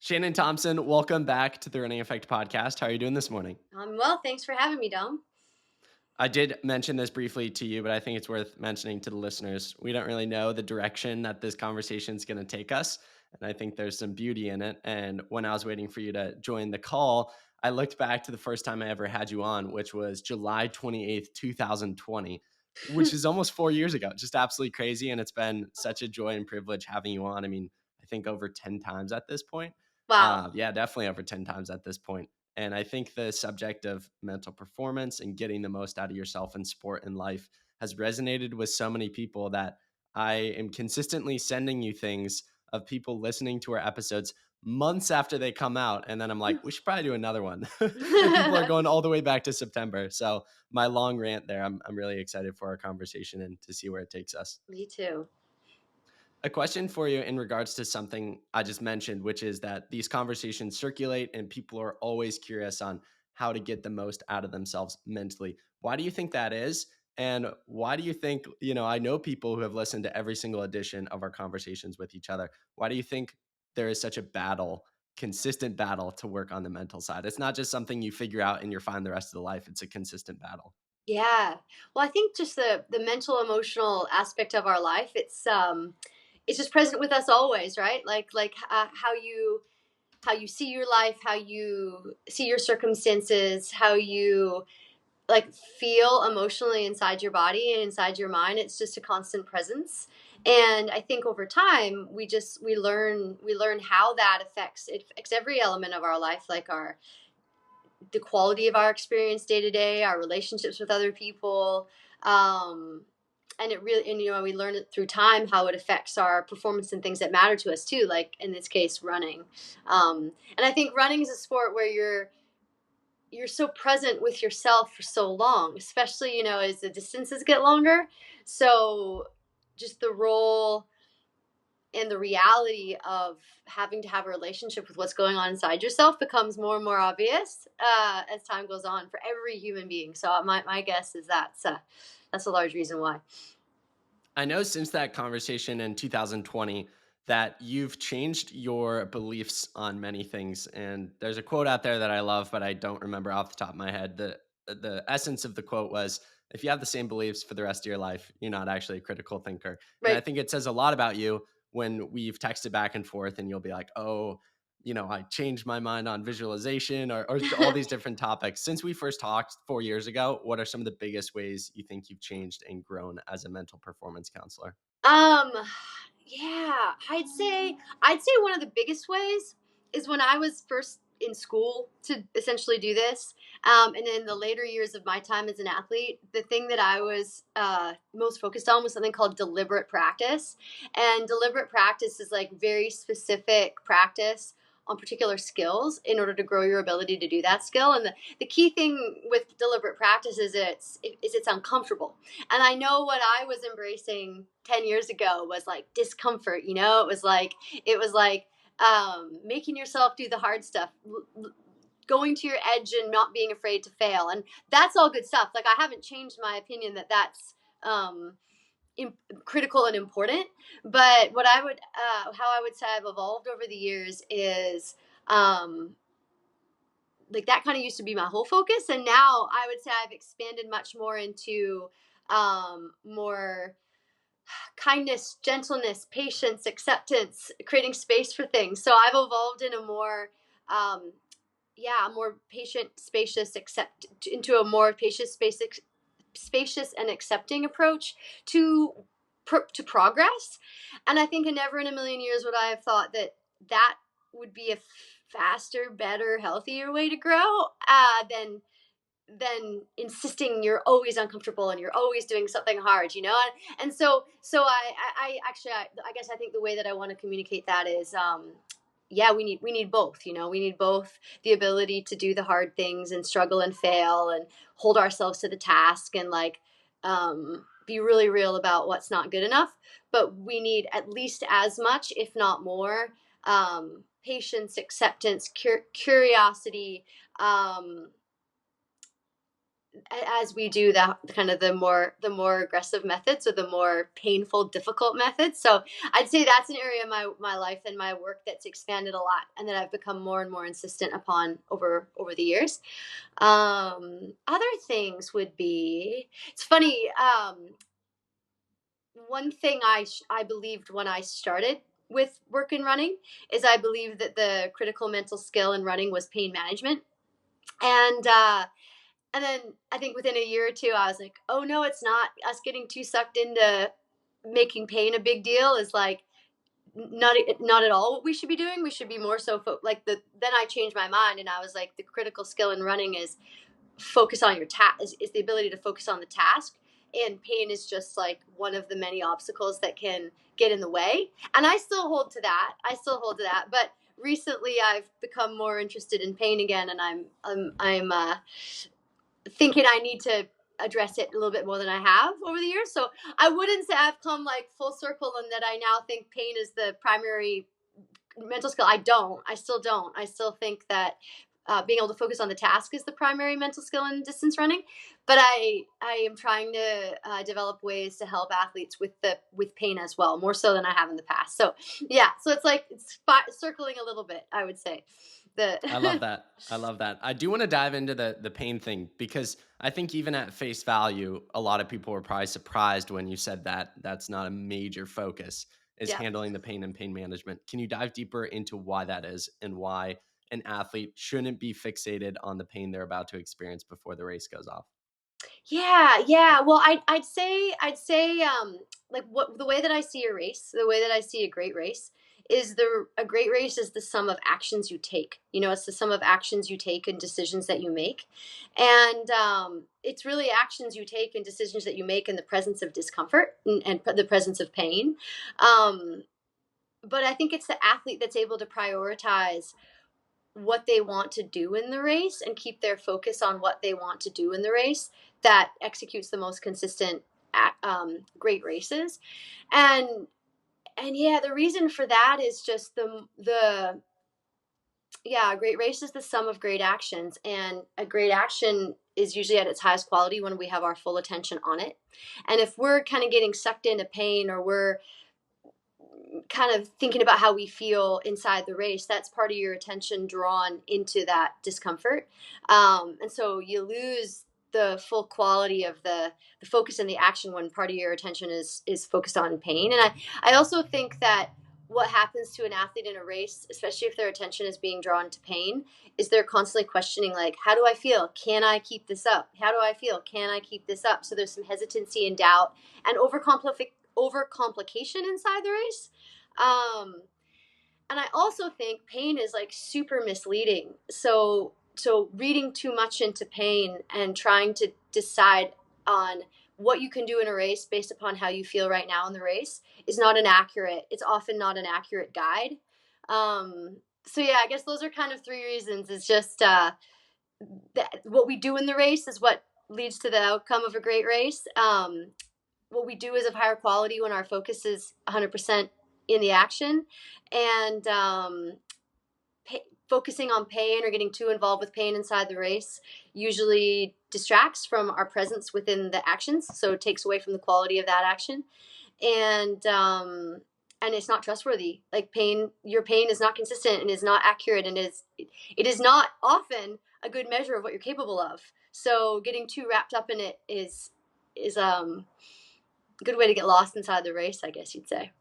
Shannon Thompson, welcome back to the Running Effect podcast. How are you doing this morning? Well, thanks for having me, Dom. I did mention this briefly to you, but I think it's worth mentioning to the listeners. We don't really know the direction that this conversation is going to take us. And I think there's some beauty in it. And when I was waiting for you to join the call, I looked back to the first time I ever had you on, which was July 28th, 2020, which is almost 4 years ago. Just absolutely crazy. And it's been such a joy and privilege having you on. I mean, I think over 10 times at this point. Wow. Yeah, definitely over 10 times at this point. And I think the subject of mental performance and getting the most out of yourself in sport and life has resonated with so many people that I am consistently sending you things of people listening to our episodes months after they come out. And then I'm like, we should probably do another one. And people are going all the way back to September. So my long rant there, I'm really excited for our conversation and to see where it takes us. Me too. A question for you in regards to something I just mentioned, which is that these conversations circulate and people are always curious on how to get the most out of themselves mentally. Why do you think that is? And why do you think, I know people who have listened to every single edition of our conversations with each other. Why do you think there is such a battle, consistent battle to work on the mental side? It's not just something you figure out and you're fine the rest of the life. It's a consistent battle. Yeah. Well, I think just the mental emotional aspect of our life, it's just present with us always, right? How you see your life, how you see your circumstances, how you like feel emotionally inside your body and inside your mind. It's just a constant presence. And I think over time we learn how that affects every element of our life, like our the quality of our experience day to day, our relationships with other people. And it really, and we learn it through time how it affects our performance and things that matter to us too, like in this case, running. And I think running is a sport where you're so present with yourself for so long, especially, as the distances get longer. So just the role and the reality of having to have a relationship with what's going on inside yourself becomes more and more obvious as time goes on for every human being. So my guess is that's a large reason why. I know since that conversation in 2020 that you've changed your beliefs on many things. And there's a quote out there that I love, but I don't remember off the top of my head. The essence of the quote was, if you have the same beliefs for the rest of your life, you're not actually a critical thinker. And I Right. think it says a lot about you when we've texted back and forth and you'll be like, oh, I changed my mind on visualization or all these different topics. Since we first talked 4 years ago, what are some of the biggest ways you think you've changed and grown as a mental performance counselor? um, yeah, I'd say one of the biggest ways is when I was first in school to essentially do this, and in the later years of my time as an athlete, the thing that I was most focused on was something called deliberate practice. And deliberate practice is like very specific practice on particular skills in order to grow your ability to do that skill. And the key thing with deliberate practice is it's uncomfortable. And I know what I was embracing 10 years ago was like discomfort. It was like making yourself do the hard stuff, going to your edge and not being afraid to fail. And that's all good stuff. Like, I haven't changed my opinion that that's critical and important. But how I would say I've evolved over the years is, like, that kind of used to be my whole focus. And now I would say I've expanded much more into more kindness, gentleness, patience, acceptance, creating space for things. So I've evolved in a more, a more patient, spacious, into a more spacious and accepting approach to to progress. And I think never in a million years would I have thought that would be a faster, better, healthier way to grow than insisting you're always uncomfortable and you're always doing something hard, and I guess I think the way that I want to communicate that is, yeah, we need both. We need both the ability to do the hard things and struggle and fail and hold ourselves to the task and be really real about what's not good enough, but we need at least as much, if not more, patience, acceptance, curiosity, as we do the kind of the more aggressive methods, or the more painful, difficult methods. So I'd say that's an area of my life and my work that's expanded a lot, and that I've become more and more insistent upon over the years. Other things would be, it's funny. One thing I believed when I started with work in running is I believed that the critical mental skill in running was pain management. And and then I think within a year or two, I was like, oh no, it's not. Us getting too sucked into making pain a big deal is like not at all what we should be doing. We should be more so like the. Then I changed my mind, and I was like, the critical skill in running is focus on your task. Is the ability to focus on the task, and pain is just like one of the many obstacles that can get in the way. And I still hold to that. But recently, I've become more interested in pain again, and I'm thinking I need to address it a little bit more than I have over the years. So I wouldn't say I've come like full circle and that I now think pain is the primary mental skill. I don't. I still don't. I still think that being able to focus on the task is the primary mental skill in distance running. But I am trying to develop ways to help athletes with pain as well, more so than I have in the past. So yeah, so it's like it's circling a little bit, I would say. I love The that. I love that. I do want to dive into the pain thing because I think even at face value, a lot of people were probably surprised when you said that that's not a major focus is yeah. handling the pain and pain management. Can you dive deeper into why that is and why an athlete shouldn't be fixated on the pain they're about to experience before the race goes off? Yeah, yeah. Well, I'd say like what the way that I see a race, the way that I see a great race is the a great race is the sum of actions you take. You know, it's the sum of actions you take and decisions that you make. And it's really actions you take and decisions that you make in the presence of discomfort and the presence of pain. Um but I think it's the athlete that's able to prioritize what they want to do in the race and keep their focus on what they want to do in the race that executes the most consistent great races. And and yeah, the reason for that is just the yeah, a great race is the sum of great actions, and a great action is usually at its highest quality when we have our full attention on it. And if we're kind of getting sucked into pain, or we're kind of thinking about how we feel inside the race, that's part of your attention drawn into that discomfort. And so you lose the full quality of the focus and the action when part of your attention is focused on pain. And I also think that what happens to an athlete in a race, especially if their attention is being drawn to pain, is they're constantly questioning, like, how do I feel? Can I keep this up? How do I feel? Can I keep this up? So there's some hesitancy and doubt and overcomplication inside the race. um and I also think pain is like super misleading. So reading too much into pain and trying to decide on what you can do in a race based upon how you feel right now in the race is not an accurate it's often not an accurate guide. So yeah, I guess those are kind of three reasons. It's just that what we do in the race is what leads to the outcome of a great race. What we do is of higher quality when our focus is 100% in the action. And focusing on pain or getting too involved with pain inside the race usually distracts from our presence within the actions, so it takes away from the quality of that action. And it's not trustworthy. Like, your pain is not consistent and is not accurate, and it is not often a good measure of what you're capable of. So getting too wrapped up in it is a good way to get lost inside the race, I guess you'd say.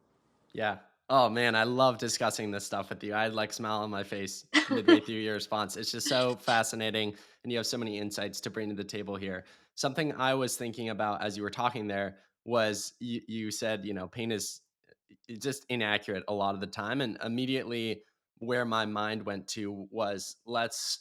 Yeah. Oh man, I love discussing this stuff with you. I had like smile on my face midway through your response. It's just so fascinating, and you have so many insights to bring to the table here. Something I was thinking about as you were talking there was you said, pain is just inaccurate a lot of the time. And immediately where my mind went to was, let's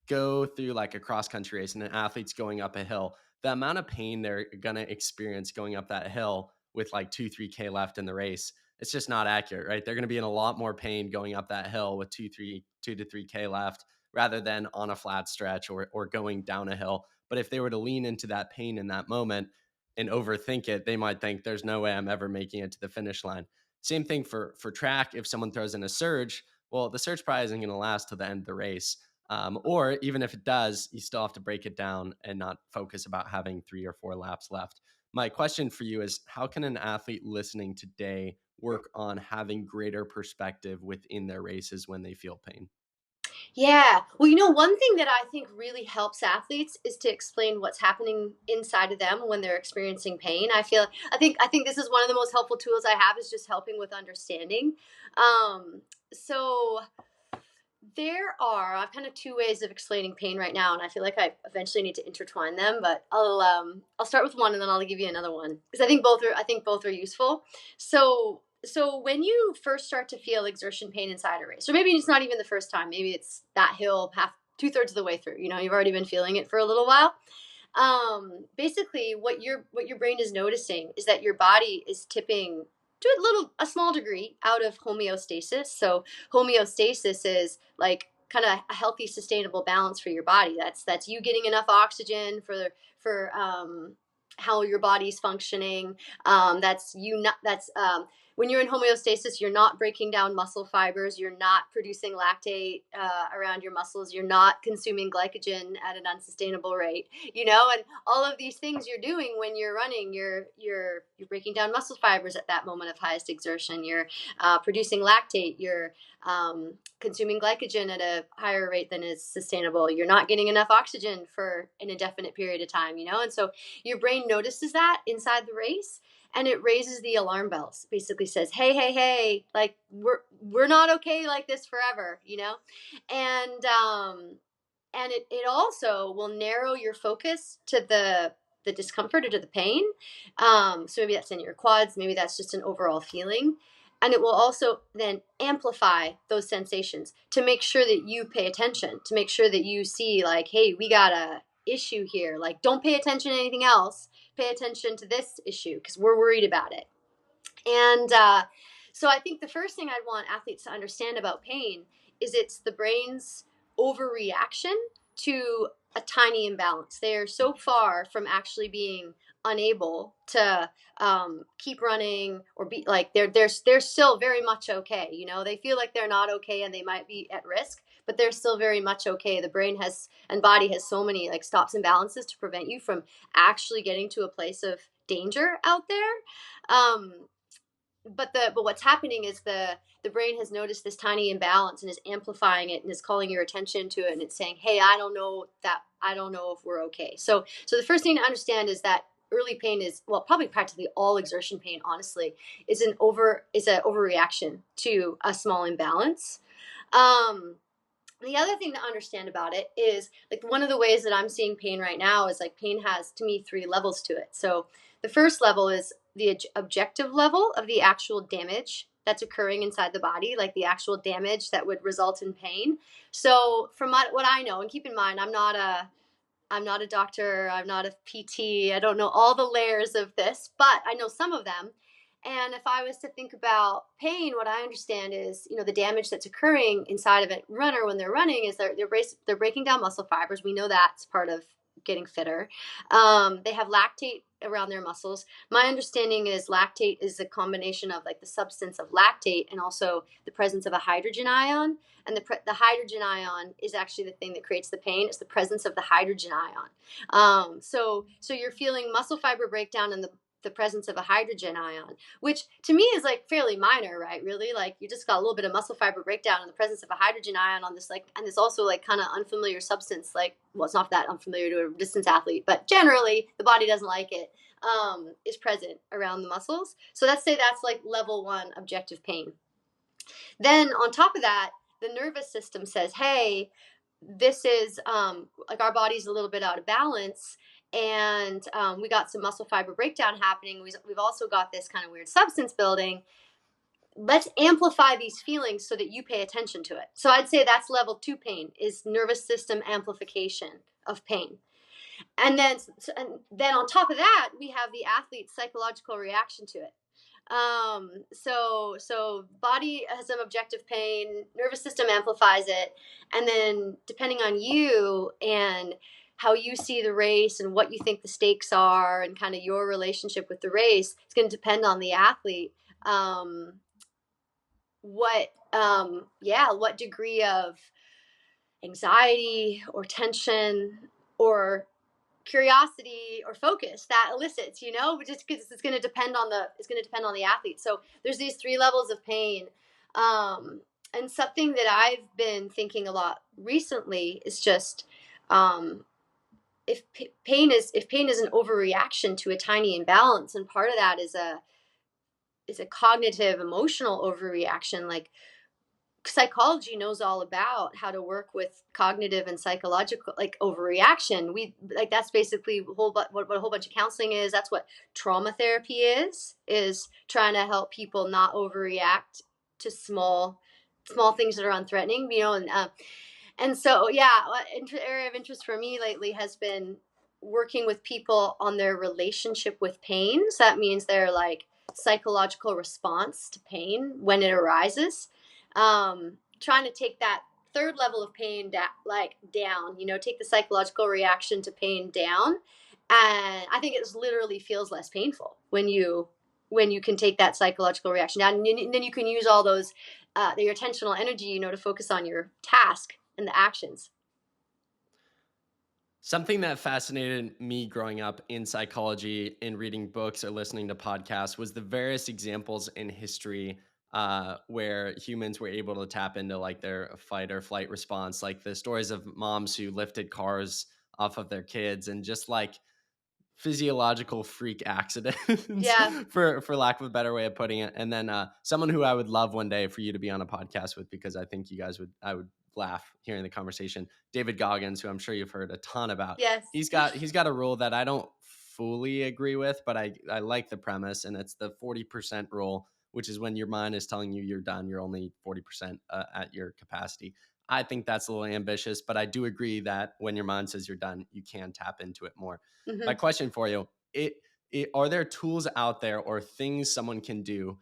go through like a cross country race and an athlete's going up a hill. The amount of pain they're going to experience going up that hill with like 3K left in the race, it's just not accurate, right? They're going to be in a lot more pain going up that hill with 2 to 3K left rather than on a flat stretch or going down a hill. But if they were to lean into that pain in that moment and overthink it, they might think there's no way I'm ever making it to the finish line. Same thing for track. If someone throws in a surge, well, the surge probably isn't going to last to the end of the race. Or even if it does, you still have to break it down and not focus about having 3 or 4 laps left. My question for you is, how can an athlete listening today work on having greater perspective within their races when they feel pain? Yeah. Well, one thing that I think really helps athletes is to explain what's happening inside of them when they're experiencing pain. I think this is one of the most helpful tools I have, is just helping with understanding. So I've kind of two ways of explaining pain right now, and I feel like I eventually need to intertwine them. But I'll start with one, and then I'll give you another one, because I think both are useful. So when you first start to feel exertion pain inside a race, or maybe it's not even the first time, maybe it's that hill half 2/3 of the way through. You've already been feeling it for a little while. Basically, what your brain is noticing is that your body is tipping to a small degree out of homeostasis. So homeostasis is like kind of a healthy, sustainable balance for your body. That's you getting enough oxygen for how your body's functioning. That's you not that's When you're in homeostasis, you're not breaking down muscle fibers, you're not producing lactate around your muscles, you're not consuming glycogen at an unsustainable rate, and all of these things you're doing when you're running, you're breaking down muscle fibers at that moment of highest exertion, you're producing lactate, you're consuming glycogen at a higher rate than is sustainable, you're not getting enough oxygen for an indefinite period of time, and so your brain notices that inside the race, and it raises the alarm bells. Basically says, hey, hey, hey, like we're not okay like this forever, and it also will narrow your focus to the discomfort or to the pain. So maybe that's in your quads, maybe that's just an overall feeling, and it will also then amplify those sensations to make sure that you pay attention, to make sure that you see, like, hey, we got a issue here, like, don't pay attention to anything else, pay attention to this issue because we're worried about it. And so I think the first thing I'd want athletes to understand about pain is it's the brain's overreaction to a tiny imbalance. They are so far from actually being unable to keep running, or be like, they're still very much okay. They feel like they're not okay and they might be at risk, but they're still very much okay. The brain has and body has so many like stops and balances to prevent you from actually getting to a place of danger out there. Um, but what's happening is the brain has noticed this tiny imbalance and is amplifying it and is calling your attention to it, and it's saying, hey, I don't know if we're okay. So the first thing to understand is that early pain is, well, probably practically all exertion pain, honestly, is an overreaction to a small imbalance. Um the other thing to understand about it is, like, one of the ways that I'm seeing pain right now is, like, pain has, to me, 3 levels to it. So the first level is the objective level of the actual damage that's occurring inside the body, like the actual damage that would result in pain. So from what I know, and keep in mind, I'm not a doctor, I'm not a PT, I don't know all the layers of this, but I know some of them. And if I was to think about pain, what I understand is, the damage that's occurring inside of a runner when they're running is they're breaking down muscle fibers. We know that's part of getting fitter. They have lactate around their muscles. My understanding is lactate is a combination of, like, the substance of lactate and also the presence of a hydrogen ion. And the hydrogen ion is actually the thing that creates the pain. It's the presence of the hydrogen ion. So you're feeling muscle fiber breakdown and the presence of a hydrogen ion, which to me is like fairly minor, right? Really, like, you just got a little bit of muscle fiber breakdown and the presence of a hydrogen ion on this, like, and this also, like, kind of unfamiliar substance. Like, well, it's not that unfamiliar to a distance athlete, but generally the body doesn't like it. Is present around the muscles. So let's say that's like level 1 objective pain. Then on top of that, the nervous system says, hey, this is like, our body's a little bit out of balance, and we got some muscle fiber breakdown happening. We've also got this kind of weird substance building. Let's amplify these feelings so that you pay attention to it. So I'd say that's level 2 pain, is nervous system amplification of pain. And then on top of that, we have the athlete's psychological reaction to it. So body has some objective pain, nervous system amplifies it, and then depending on you and how you see the race and what you think the stakes are and kind of your relationship with the race, it's going to depend on the athlete. What degree of anxiety or tension or curiosity or focus that elicits, just because it's going to depend on the athlete. So there's these three levels of pain. And something that I've been thinking a lot recently is just, if pain is an overreaction to a tiny imbalance, and part of that is a cognitive emotional overreaction. Like, psychology knows all about how to work with cognitive and psychological, like, overreaction. We like That's basically what a whole bunch of counseling is. That's what trauma therapy is trying to help people not overreact to small things that are unthreatening, and so, yeah, area of interest for me lately has been working with people on their relationship with pain. So that means their, like, psychological response to pain when it arises. Trying to take that third level of pain down. Take the psychological reaction to pain down, and I think it literally feels less painful when you can take that psychological reaction down, and then you can use all those your attentional energy, to focus on your task and the actions. Something that fascinated me growing up in psychology, in reading books or listening to podcasts, was the various examples in history where humans were able to tap into like their fight or flight response, like the stories of moms who lifted cars off of their kids, and just like physiological freak accidents Yeah. for lack of a better way of putting it. And then someone who I would love one day for you to be on a podcast with, because I think you guys would I would laugh hearing the conversation, David Goggins, who I'm sure you've heard a ton about. Yes. He's got a rule that I don't fully agree with, but I like the premise, and it's the 40% rule, which is when your mind is telling you you're done, you're only 40% at your capacity. I think that's a little ambitious, but I do agree that when your mind says you're done, you can tap into it more. My Hmm. question for you, are there tools out there or things someone can do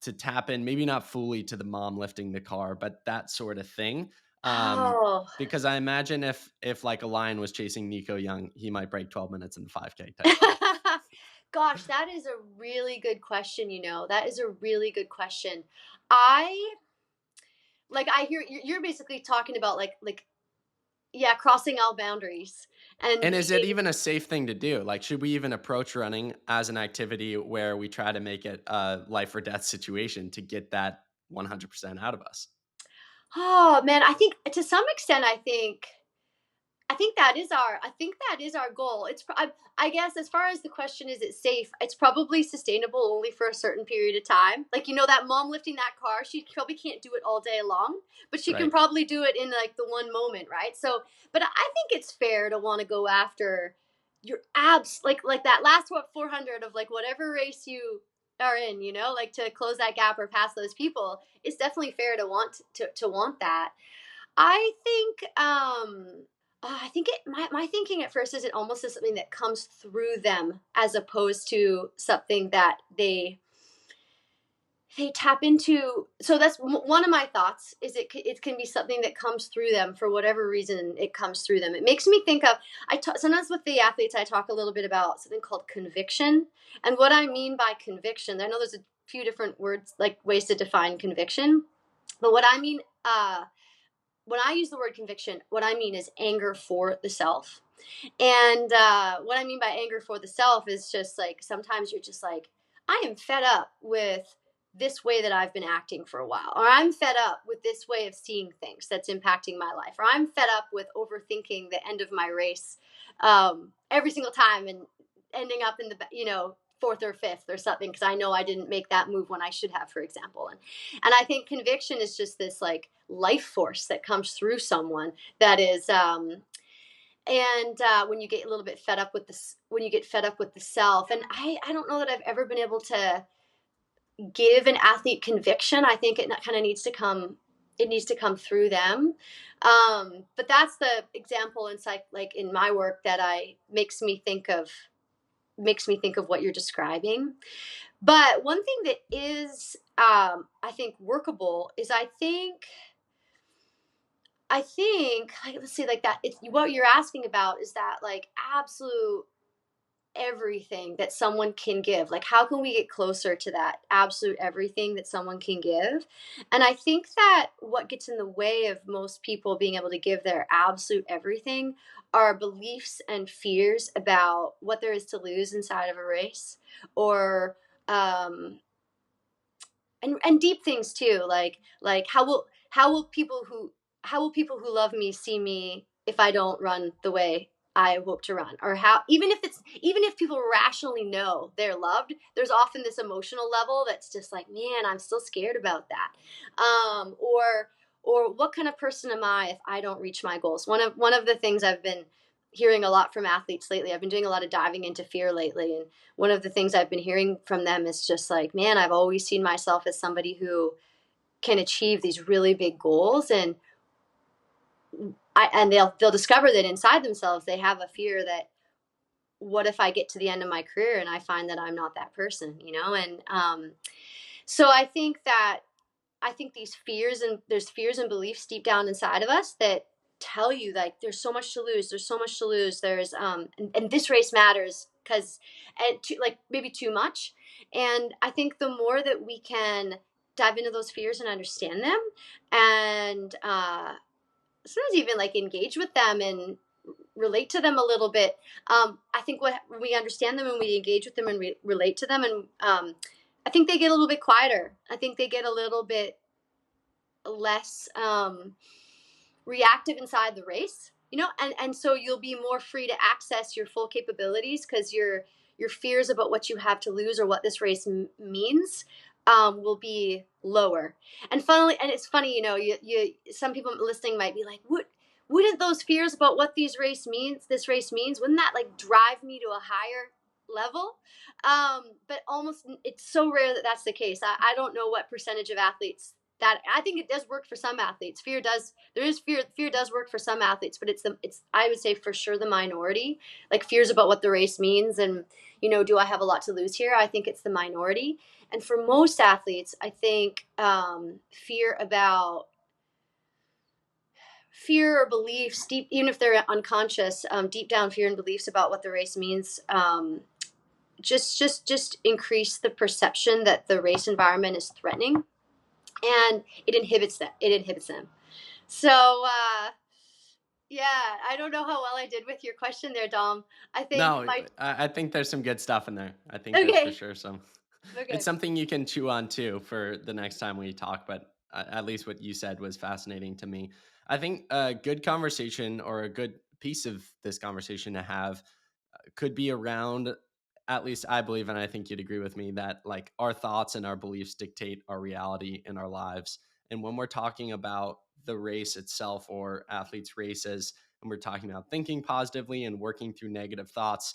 to tap in, maybe not fully to the mom lifting the car, but that sort of thing? Um, Oh. because I imagine if like a lion was chasing Nico Young, he might break 12 minutes in the 5K type thing. Gosh, that is a really good question. That is a really good question. I I hear you're basically talking about, yeah, crossing all boundaries and And is it being. even a safe thing to do? Like, should we even approach running as an activity where we try to make it a life or death situation to get that 100% out of us? Oh man, I think to some extent, I think that is our goal. I guess, as far as the question, is it safe? It's probably sustainable only for a certain period of time. Like, that mom lifting that car, she probably can't do it all day long, but she can Right. probably do it in, like, the one moment, right? So, but I think it's fair to want to go after your abs, like that last 400 of, like, whatever race you are in, like, to close that gap or pass those people. It's definitely fair to want that. I think I think my thinking at first is it almost is something that comes through them, as opposed to something that they tap into. So that's one of my thoughts, is it can be something that comes through them for whatever reason. It comes through them. It makes me think of, sometimes with the athletes, I talk a little bit about something called conviction. And what I mean by conviction, I know there's a few different words, like, ways to define conviction, but what I mean, when I use the word conviction, what I mean is anger for the self. And what I mean by anger for the self is just like, sometimes you're just like, I am fed up with this way that I've been acting for a while, or I'm fed up with this way of seeing things that's impacting my life, or I'm fed up with overthinking the end of my race every single time, and ending up in the, fourth or fifth or something, because I know I didn't make that move when I should have, for example. And I think conviction is just this, like, life force that comes through someone, that is, and when you get a little bit fed up with this, when you get fed up with the self. And I don't know that I've ever been able to give an athlete conviction. I think it kind of needs to come, it needs to come through them. But that's the example in like in my work that I makes me think of what you're describing. But one thing that is, I think, workable is, I think, like, let's see, like, that, it's what you're asking about, is that, like, absolute everything that someone can give? Like, how can we get closer to that absolute everything that someone can give? And I think that what gets in the way of most people being able to give their absolute everything are beliefs and fears about what there is to lose inside of a race, or um, and deep things too, like how will people who love me see me if I don't run the way I hope to run? Or how, even if people rationally know they're loved, there's often this emotional level that's just like, man, I'm still scared about that. Or what kind of person am I if I don't reach my goals? One of the things I've been hearing a lot from athletes lately, I've been doing a lot of diving into fear lately, and one of the things I've been hearing from them is just like, man, I've always seen myself as somebody who can achieve these really big goals, and they'll discover that inside themselves they have a fear that, what if I get to the end of my career and I find that I'm not that person, And so I think these fears, and there's fears and beliefs deep down inside of us that tell you like there's so much to lose, there's so much to lose, and this race matters because, like maybe too much. And I think the more that we can dive into those fears and understand them, and sometimes even like engage with them and relate to them a little bit, I think when we understand them and we engage with them and relate to them, and I think they get a little bit quieter. I think they get a little bit less reactive inside the race, and so you'll be more free to access your full capabilities because your fears about what you have to lose or what this race means will be lower. And it's funny, some people listening might be like, wouldn't those fears about what this race means, wouldn't that like drive me to a higher level? But almost, it's so rare that that's the case. I don't know what percentage of athletes that, I think it does work for some athletes. Fear does work for some athletes, but it's I would say for sure the minority. Like fears about what the race means, and do I have a lot to lose here? I think it's the minority. And for most athletes, I think fear or beliefs deep, even if they're unconscious, deep down fear and beliefs about what the race means, just increase the perception that the race environment is threatening, and it inhibits them. So yeah, I don't know how well I did with your question there, Dom. I think No, my I think there's some good stuff in there. I think there's for Okay. sure some. It's Okay. something you can chew on too for the next time we talk. But at least what you said was fascinating to me. I think a good conversation or a good piece of this conversation to have could be around, at least I believe, and I think you'd agree with me, that like our thoughts and our beliefs dictate our reality in our lives. And when we're talking about the race itself or athletes' races, and we're talking about thinking positively and working through negative thoughts,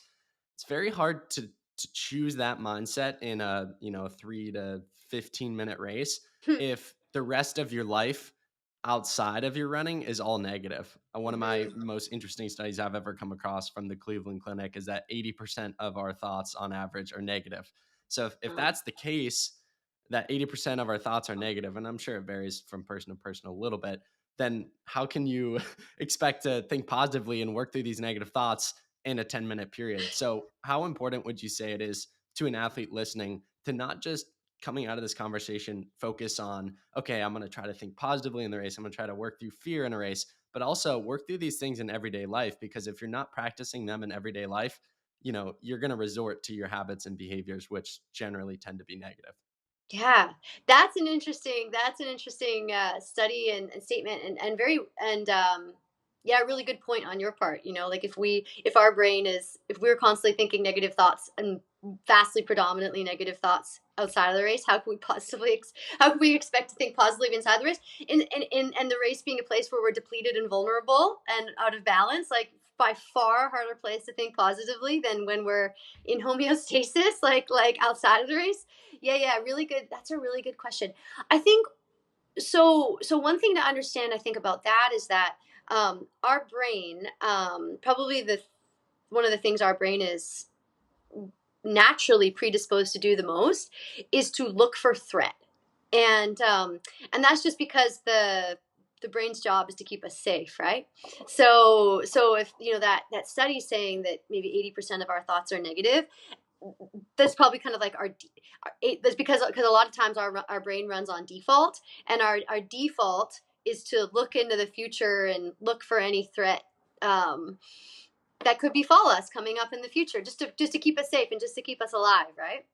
it's very hard to choose that mindset in a 3 to 15 minute race if the rest of your life outside of your running is all negative. One of my Mhm. most interesting studies I've ever come across from the Cleveland Clinic is that 80% of our thoughts on average are negative. So if that's the case, that 80% of our thoughts are negative, and I'm sure it varies from person to person a little bit, then how can you expect to think positively and work through these negative thoughts in a 10-minute period? So how important would you say it is to an athlete listening to not just coming out of this conversation focus on, okay, I'm going to try to think positively in the race, I'm going to try to work through fear in a race, but also work through these things in everyday life? Because if you're not practicing them in everyday life, you're going to resort to your habits and behaviors, which generally tend to be negative. Yeah, that's an interesting study and statement, and very, and yeah, really good point on your part. Like if our brain is, if we're constantly thinking negative thoughts, and vastly predominantly negative thoughts outside of the race, how can we expect to think positively inside the race? And the race being a place where we're depleted and vulnerable and out of balance, like by far harder place to think positively than when we're in homeostasis, like outside of the race. Yeah, really good. That's a really good question. I think so. So one thing to understand, I think, about that is that our brain, probably the one of the things our brain is naturally predisposed to do the most, is to look for threat, and that's just because the brain's job is to keep us safe, right? So if that study is saying that maybe 80% of our thoughts are negative, that's probably kind of like that's because a lot of times our brain runs on default, and our default is to look into the future and look for any threat that could befall us coming up in the future, just to keep us safe and just to keep us alive, right?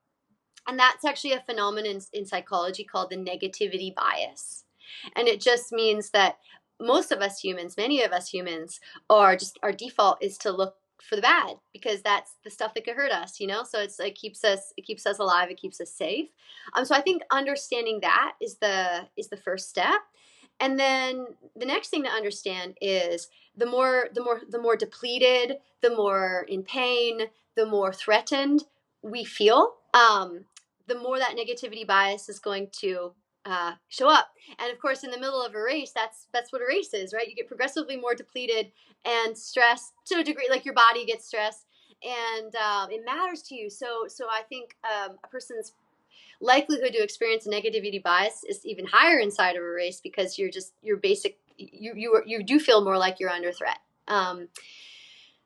And that's actually a phenomenon in psychology called the negativity bias. And it just means that most of us humans, many of us humans, are just, our default is to look for the bad, because that's the stuff that could hurt us, So it keeps us alive, it keeps us safe. So I think understanding that is the first step. And then the next thing to understand is the more depleted, the more in pain, the more threatened we feel, the more that negativity bias is going to show up. And of course, in the middle of a race, that's what a race is, right? You get progressively more depleted and stressed to a degree, like your body gets stressed, and it matters to you. So I think a person's likelihood to experience a negativity bias is even higher inside of a race, because you do feel more like you're under threat.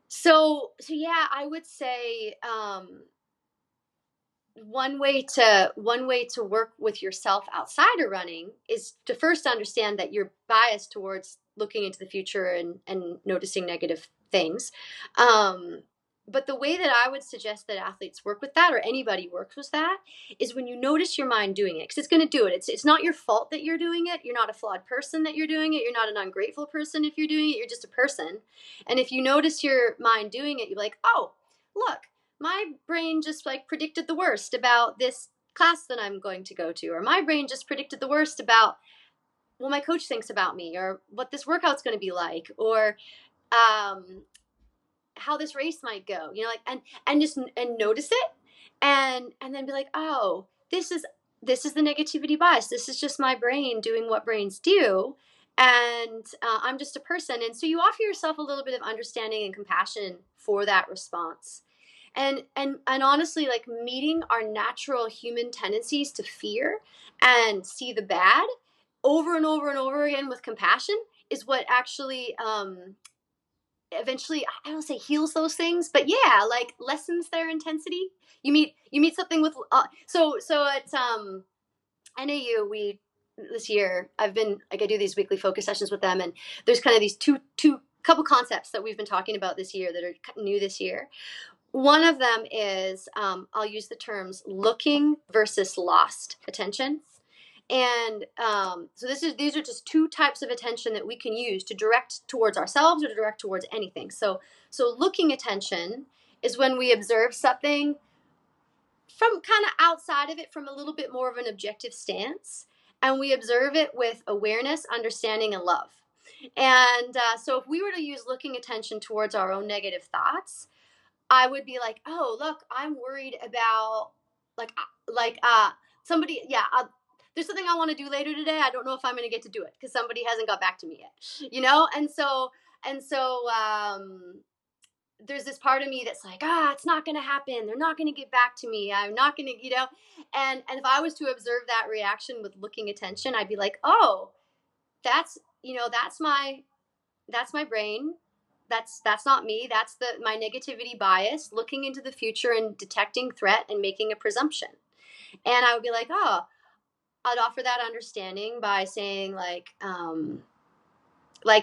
So yeah, I would say one way to work with yourself outside of running is to first understand that you're biased towards looking into the future and noticing negative things. But the way that I would suggest that athletes work with that, or anybody works with that, is when you notice your mind doing it, because it's going to do it. It's not your fault that you're doing it. You're not a flawed person that you're doing it. You're not an ungrateful person if you're doing it. You're just a person. And if you notice your mind doing it, you're like, oh, look, my brain just like predicted the worst about this class that I'm going to go to, or my brain just predicted the worst about what my coach thinks about me, or what this workout's going to be like, or how this race might go, like, and just and notice it, and then be like, oh, this is the negativity bias. This is just my brain doing what brains do, and I'm just a person. And so you offer yourself a little bit of understanding and compassion for that response. And honestly, like, meeting our natural human tendencies to fear and see the bad over and over and over again with compassion is what actually eventually, I don't say heals those things, but yeah, like lessens their intensity. You meet something with so at NAU, we this year I've been like, I do these weekly focus sessions with them, and there's kind of these two couple concepts that we've been talking about this year that are new this year. One of them is I'll use the terms looking versus lost attention. And so these are just two types of attention that we can use to direct towards ourselves or to direct towards anything. So looking attention is when we observe something from kind of outside of it, from a little bit more of an objective stance, and we observe it with awareness, understanding, and love. And so if we were to use looking attention towards our own negative thoughts, I would be like, oh, look, I'm worried about somebody, yeah, there's something I want to do later today. I don't know if I'm going to get to do it because somebody hasn't got back to me yet, and so there's this part of me that's like, it's not going to happen. They're not going to get back to me. I'm not going to, and if I was to observe that reaction with looking attention, I'd be like, oh, that's my brain. That's not me. That's my negativity bias looking into the future and detecting threat and making a presumption. And I would be like, oh, I'd offer that understanding by saying like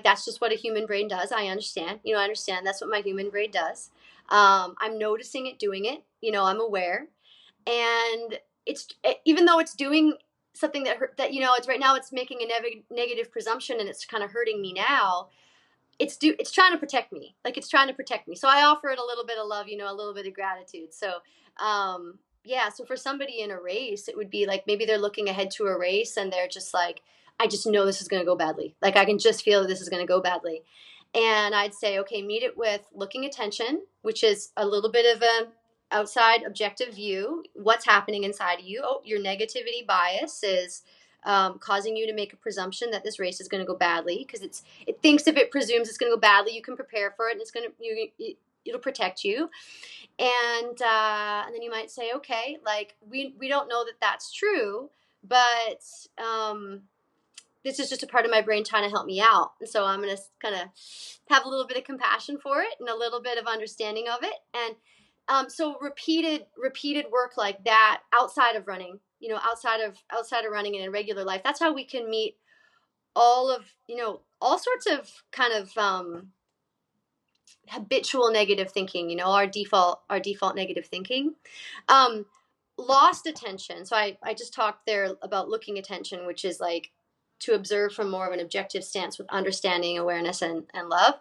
that's just what a human brain does. I understand. I understand that's what my human brain does. I'm noticing it doing it. I'm aware. And even though it's doing something that it's right now, it's making a negative presumption, and it's kind of hurting me now. It's trying to protect me. Like, it's trying to protect me. So I offer it a little bit of love, a little bit of gratitude. So, yeah. So for somebody in a race, it would be like, maybe they're looking ahead to a race and they're just like, I just know this is going to go badly. Like, I can just feel that this is going to go badly. And I'd say, okay, meet it with looking attention, which is a little bit of an outside objective view. What's happening inside of you? Oh, your negativity bias is causing you to make a presumption that this race is going to go badly, because it thinks if it presumes it's going to go badly, you can prepare for it, and it'll protect you. And then you might say, okay, like we don't know that that's true, but this is just a part of my brain trying to help me out. And so I'm going to kind of have a little bit of compassion for it and a little bit of understanding of it. And so repeated work like that outside of running, outside of running and in regular life, that's how we can meet all of, all sorts of kind of habitual negative thinking, our default negative thinking. Um, Lost attention. So I just talked there about looking attention, which is like to observe from more of an objective stance with understanding, awareness, and love,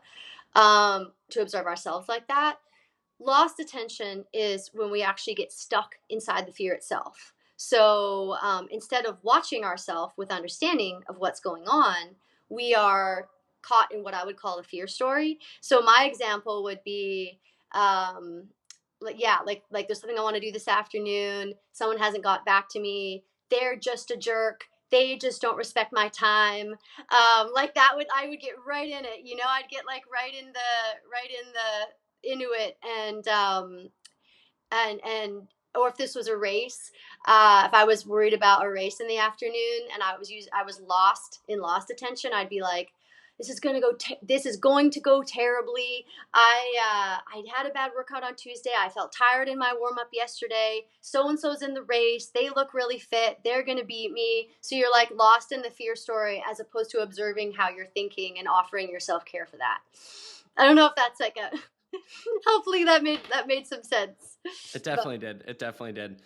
to observe ourselves like that. Lost attention is when we actually get stuck inside the fear itself. So instead of watching ourselves with understanding of what's going on, we are caught in what I would call a fear story. So my example would be, like there's something I want to do this afternoon. Someone hasn't got back to me. They're just a jerk. They just don't respect my time. Like that I would get right in it. I'd get like into it, and or if this was a race, if I was worried about a race in the afternoon and I was lost attention, I'd be like, this is going to go terribly. I had a bad workout on Tuesday. I felt tired in my warm up yesterday. So and so's in the race. They look really fit. They're going to beat me. So you're like lost in the fear story as opposed to observing how you're thinking and offering yourself care for that. I don't know if that's like a hopefully that made some sense. It But definitely did. It definitely did.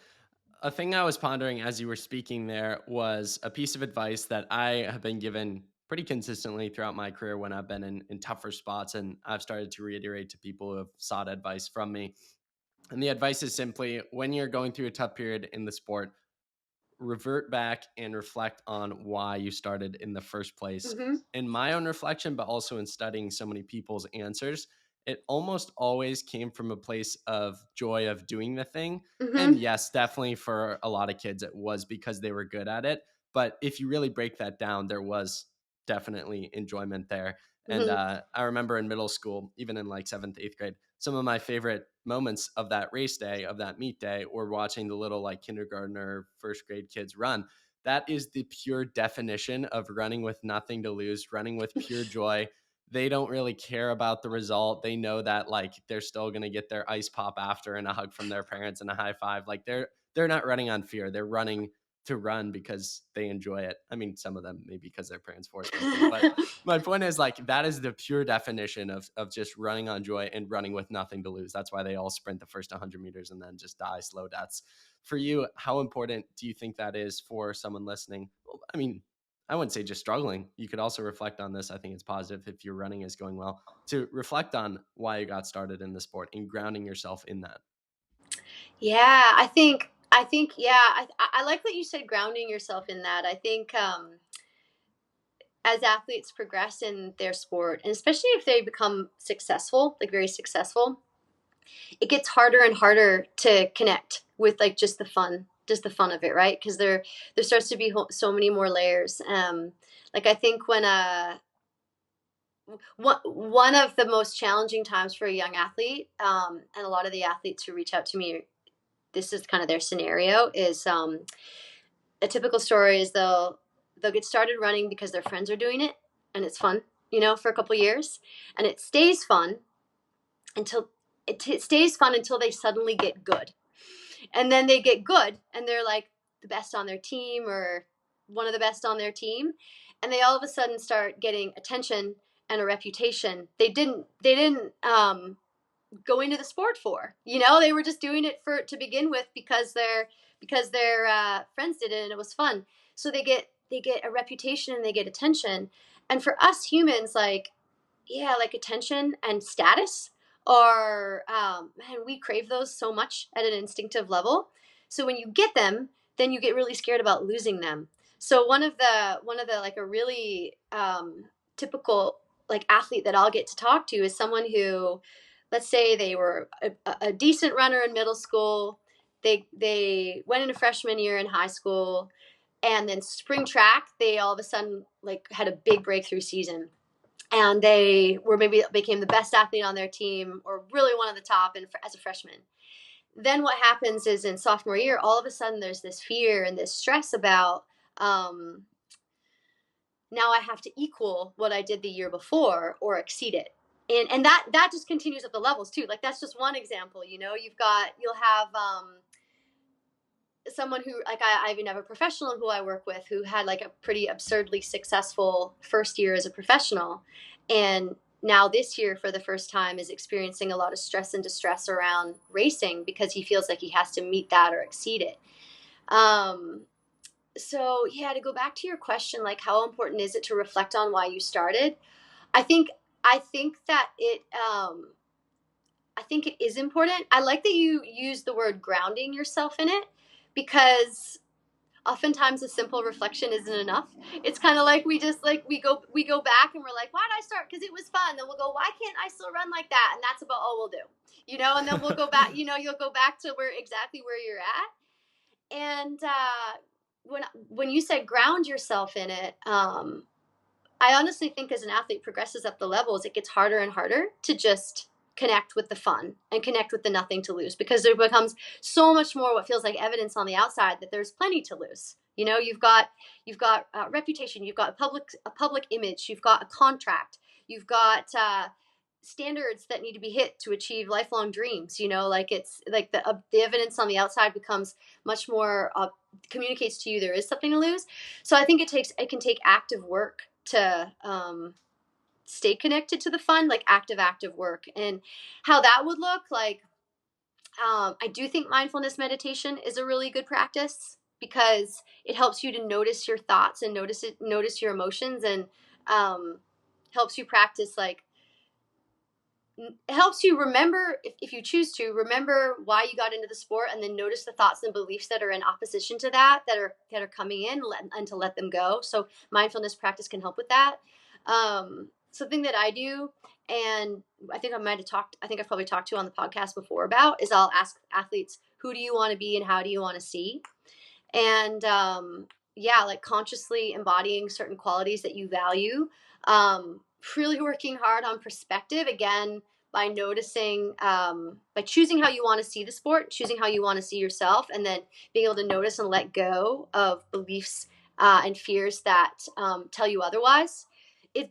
A thing I was pondering as you were speaking there was a piece of advice that I have been given pretty consistently throughout my career when I've been in tougher spots. And I've started to reiterate to people who have sought advice from me. And the advice is simply when you're going through a tough period in the sport, revert back and reflect on why you started in the first place. mhm. In my own reflection, but also in studying so many people's answers, it almost always came from a place of joy of doing the thing. And Mhm. yes, definitely for a lot of kids, it was because they were good at it. But if you really break that down, there was definitely enjoyment there. And Mhm. I remember in middle school, even in like seventh, eighth grade, some of my favorite moments of that race day, of that meet day, or watching the little like kindergartner, first grade kids run. That is the pure definition of running with nothing to lose, running with pure joy. They don't really care about the result. They know that like they're still going to get their ice pop after and a hug from their parents and a high five. Like they're not running on fear. They're running to run because they enjoy it. I mean, some of them maybe because their parents force them to, but my point is like that is the pure definition of just running on joy and running with nothing to lose. That's why they all sprint the first 100 meters and then just die slow deaths. For you, how important do you think that is for someone listening? Well, I mean, I wouldn't say just struggling. You could also reflect on this. I think it's positive if your running is going well to reflect on why you got started in the sport and grounding yourself in that. Yeah, I think yeah, I like that you said grounding yourself in that. I think as athletes progress in their sport, and especially if they become successful, like very successful, it gets harder and harder to connect with like just the fun of it, right? Because there starts to be so many more layers. Like I think when one of the most challenging times for a young athlete, and a lot of the athletes who reach out to me, this is kind of their scenario, is a typical story is they'll get started running because their friends are doing it and it's fun, for a couple years, and it stays fun until it stays fun until they suddenly get good, and then they get good and they're like the best on their team or one of the best on their team, and they all of a sudden start getting attention and a reputation they didn't go into the sport for. They were just doing it for to begin with because their friends did it and it was fun. So they get a reputation and they get attention. And for us humans, like, yeah, like attention and status are, man, we crave those so much at an instinctive level. So when you get them, then you get really scared about losing them. So one of the like a really typical like athlete that I'll get to talk to is someone who, let's say they were a decent runner in middle school. They went into freshman year in high school, and then spring track they all of a sudden like had a big breakthrough season, and they were maybe became the best athlete on their team or really one of the top as a freshman. Then what happens is in sophomore year, all of a sudden there's this fear and this stress about um, now I have to equal what I did the year before or exceed it. And that just continues up the levels too. Like that's just one example, you know. You'll have someone who, like, I even have a professional who I work with who had like a pretty absurdly successful first year as a professional, and now this year for the first time is experiencing a lot of stress and distress around racing because he feels like he has to meet that or exceed it. um so yeah, to go back to your question, like how important is it to reflect on why you started? I think that I think it is important. I like that you use the word grounding yourself in it, because oftentimes a simple reflection isn't enough. It's kind of like we just like we go back and we're like, why did I start? Because it was fun. Then we'll go, why can't I still run like that? And that's about all we'll do, you know. And then we'll go back. You know, you'll go back to where exactly where you're at. And when you said ground yourself in it, I honestly think as an athlete progresses up the levels, it gets harder and harder to just connect with the fun and connect with the nothing to lose, because there becomes so much more what feels like evidence on the outside that there's plenty to lose. You know, you've got reputation, you've got a public image, you've got a contract, you've got standards that need to be hit to achieve lifelong dreams. You know, like it's like the evidence on the outside becomes much more communicates to you there is something to lose. So I think it can take active work to stay connected to the fun, like active work. And how that would look like, I do think mindfulness meditation is a really good practice, because it helps you to notice your thoughts and notice your emotions, and helps you practice like it helps you remember, if you choose to remember why you got into the sport, and then notice the thoughts and beliefs that are in opposition to that are coming in, and to let them go. So mindfulness practice can help with that. Something that I do, and I think I've probably talked to on the podcast before about, is I'll ask athletes, who do you want to be and how do you want to see? And yeah, like consciously embodying certain qualities that you value. Really working hard on perspective again, by noticing, by choosing how you want to see the sport, choosing how you want to see yourself, and then being able to notice and let go of beliefs and fears that tell you otherwise. I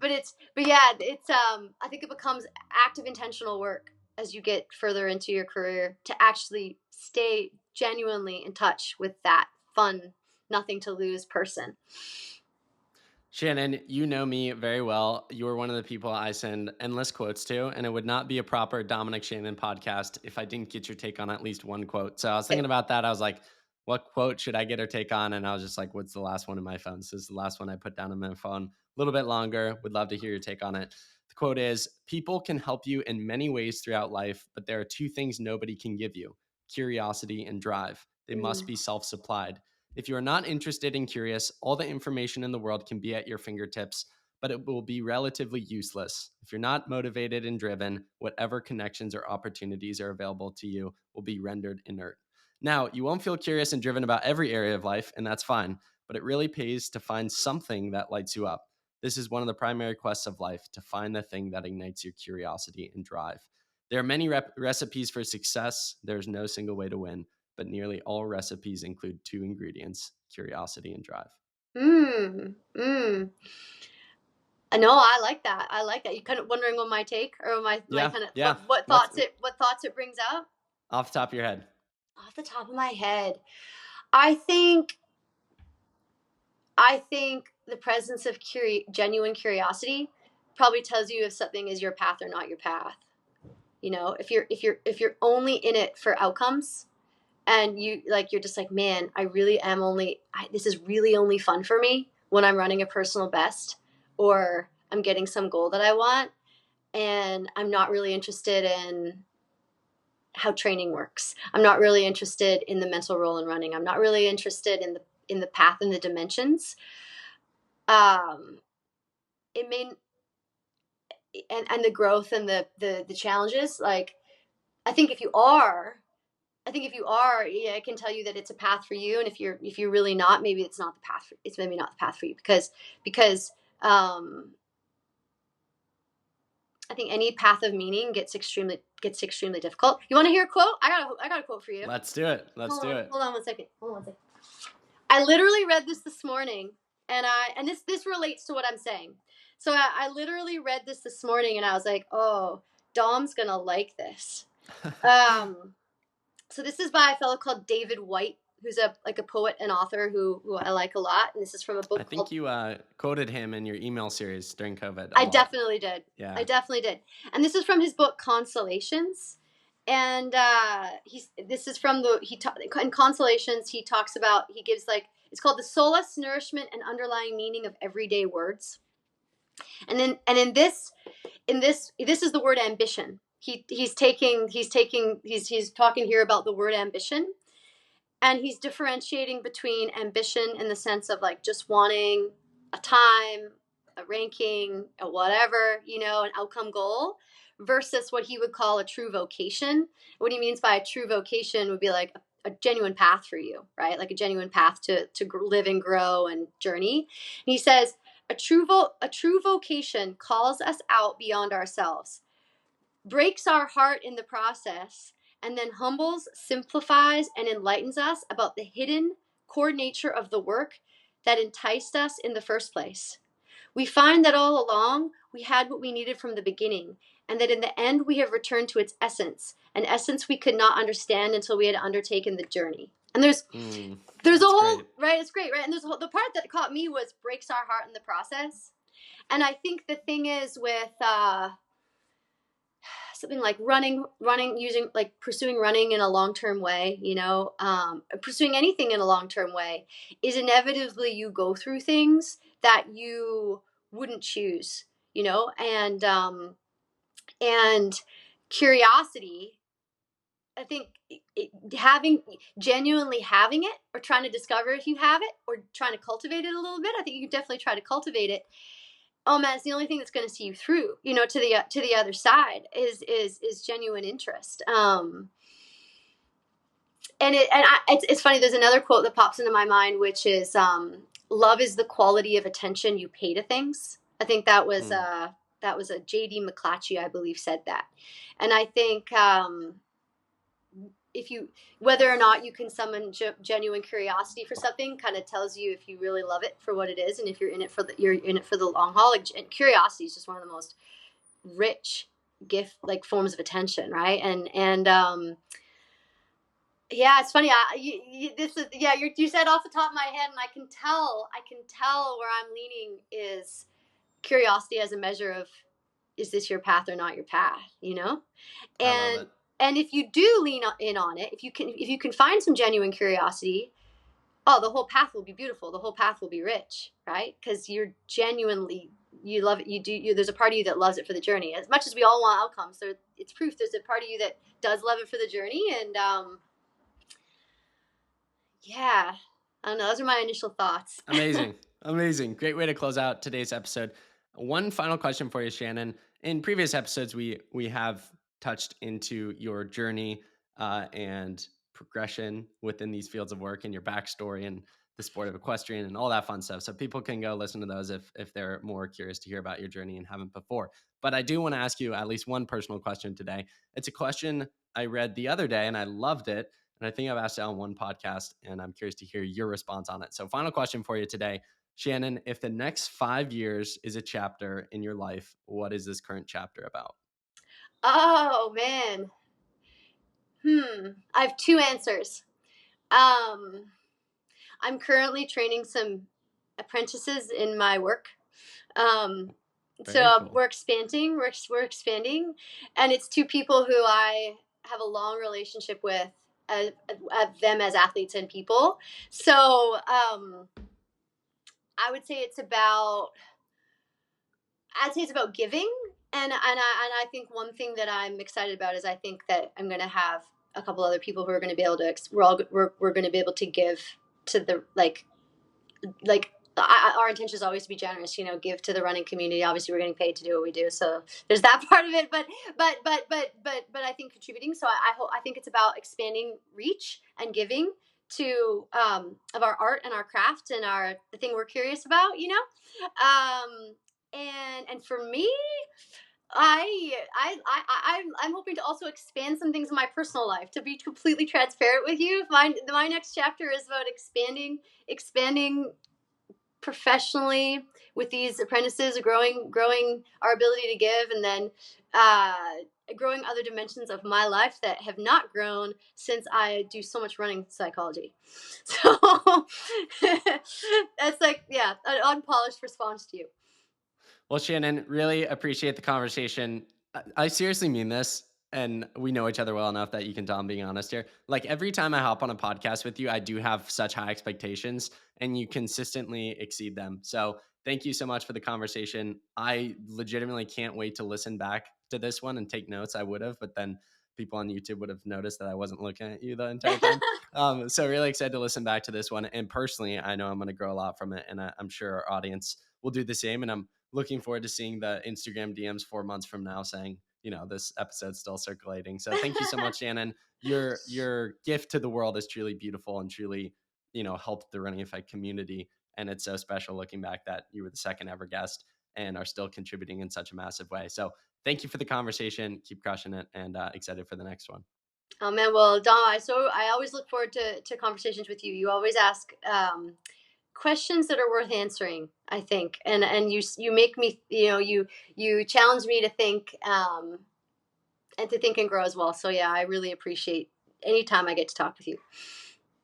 think it becomes active intentional work as you get further into your career to actually stay genuinely in touch with that fun, nothing to lose person. Shannon, you know me very well. You're one of the people I send endless quotes to, and it would not be a proper Dominic Shannon podcast if I didn't get your take on at least one quote. So I was thinking about that. I was like, what quote should I get her take on? And I was just like, what's the last one in my phone? So this is the last one I put down on my phone. A little bit longer. Would love to hear your take on it. The quote is, people can help you in many ways throughout life, but there are two things nobody can give you: curiosity and drive. They must Mm. be self-supplied. If you are not interested and curious, all the information in the world can be at your fingertips, but it will be relatively useless. If you're not motivated and driven, whatever connections or opportunities are available to you will be rendered inert. Now, you won't feel curious and driven about every area of life, and that's fine, but it really pays to find something that lights you up. This is one of the primary quests of life: to find the thing that ignites your curiosity and drive. There are many recipes for success. There's no single way to win, but nearly all recipes include two ingredients: curiosity and drive. Mm. Mm. No, I like that. I like that. You kind of wondering what my take, or my Yeah, kind of yeah. what thoughts it brings up Off the top of your head? off the top of my head. I think I think the presence of genuine curiosity probably tells you if something is your path or not your path. You know, if you're only in it for outcomes, and you're just like, man, this is really only fun for me when I'm running a personal best, or I'm getting some goal that I want, and I'm not really interested in how training works. I'm not really interested in the mental role in running. I'm not really interested in the path and the dimensions. Um, it may and the growth and the challenges. Like, I think if you are, yeah, I can tell you that it's a path for you. And if you're really not, maybe it's not the path. It's maybe not the path for you, because I think any path of meaning gets extremely difficult. You want to hear a quote? I got a quote for you. Let's do it. Let's do it. Hold on one second. I literally read this morning, And this relates to what I'm saying. So I literally read this morning, and I was like, oh, Dom's gonna like this. So this is by a fellow called David White, who's a poet and author who I like a lot. And this is from a I book think called. you quoted him in your email series during COVID a I lot. definitely did. Yeah. I definitely did. And this is from his book Consolations. And this is from in Consolations. He talks about, he gives like, it's called the solace, nourishment, and underlying meaning of everyday words. And in this is the word ambition. He's talking here about the word ambition, and he's differentiating between ambition in the sense of like just wanting a time, a ranking, a whatever, an outcome goal, versus what he would call a true vocation. What he means by a true vocation would be like a genuine path for you, right? Like a genuine path to live and grow and journey. And he says a true vocation calls us out beyond ourselves, breaks our heart in the process, and then humbles, simplifies, and enlightens us about the hidden core nature of the work that enticed us in the first place. We find that all along we had what we needed from the beginning, and that in the end we have returned to its essence, an essence we could not understand until we had undertaken the journey. And there's a whole great. Right, it's great, right? And the part that caught me was breaks our heart in the process. And I think the thing is with something like running, using like pursuing running in a long-term way, pursuing anything in a long-term way, is inevitably you go through things that you wouldn't choose, and curiosity, I think, genuinely having it, or trying to discover if you have it, or trying to cultivate it a little bit. I think you can definitely try to cultivate it. Oh man, it's the only thing that's going to see you through, to the other side, is genuine interest. It's funny. There's another quote that pops into my mind, which is, "Love is the quality of attention you pay to things." I think that was a J.D. McClatchy, I believe, said that. And I think if you, whether or not you can summon genuine curiosity for something, kind of tells you if you really love it for what it is, and if you're in it for the long haul. And curiosity is just one of the most rich forms of attention, right? And yeah, it's funny. You said off the top of my head, and I can tell where I'm leaning is curiosity as a measure of, is this your path or not your path? I love it. And if you do lean in on it, if you can find some genuine curiosity, oh, the whole path will be beautiful. The whole path will be rich, right? Because you love it. There's a part of you that loves it for the journey. As much as we all want outcomes, it's proof there's a part of you that does love it for the journey. And yeah, I don't know. Those are my initial thoughts. Amazing. Great way to close out today's episode. One final question for you, Shannon. In previous episodes, we have touched into your journey and progression within these fields of work, and your backstory and the sport of equestrian and all that fun stuff. So people can go listen to those if they're more curious to hear about your journey and haven't before. But I do want to ask you at least one personal question today. It's a question I read the other day and I loved it. And I think I've asked it on one podcast, and I'm curious to hear your response on it. So final question for you today. Shannon, if the next 5 years is a chapter in your life, what is this current chapter about? Oh man. I have two answers. I'm currently training some apprentices in my work. Cool. We're expanding. We're expanding, and it's two people who I have a long relationship with, them as athletes and people. So I would say it's about. I'd say it's about giving, and I think one thing that I'm excited about is I think that I'm going to have a couple other people who are going to be able to. We're going to be able to give to the our intention is always to be generous, give to the running community. Obviously we're getting paid to do what we do, so there's that part of it, but I think contributing. So I think it's about expanding reach and giving to of our art and our craft and the thing we're curious about, and for me, I'm hoping to also expand some things in my personal life. To be completely transparent with you, my next chapter is about expanding professionally with these apprentices, growing our ability to give, and then uh, growing other dimensions of my life that have not grown since I do so much running psychology. So that's like, yeah, an unpolished response to you. Well, Shannon, really appreciate the conversation. I seriously mean this, and we know each other well enough that you can tell I'm being honest here. Like every time I hop on a podcast with you, I do have such high expectations, and you consistently exceed them. So thank you so much for the conversation. I legitimately can't wait to listen back to this one and take notes. I would have, but then people on YouTube would have noticed that I wasn't looking at you the entire time. So really excited to listen back to this one. And personally, I know I'm going to grow a lot from it, and I'm sure our audience will do the same. And I'm looking forward to seeing the Instagram DMs 4 months from now saying, this episode's still circulating. So thank you so much, Shannon. Your gift to the world is truly beautiful and truly, helped the Running Effect community. And it's so special looking back that you were the second ever guest and are still contributing in such a massive way. So thank you for the conversation. Keep crushing it, and excited for the next one. Oh man, well, Dom, I always look forward to conversations with you. You always ask questions that are worth answering, I think, and you make me, you challenge me to think, and to think and grow as well. So yeah, I really appreciate any time I get to talk with you.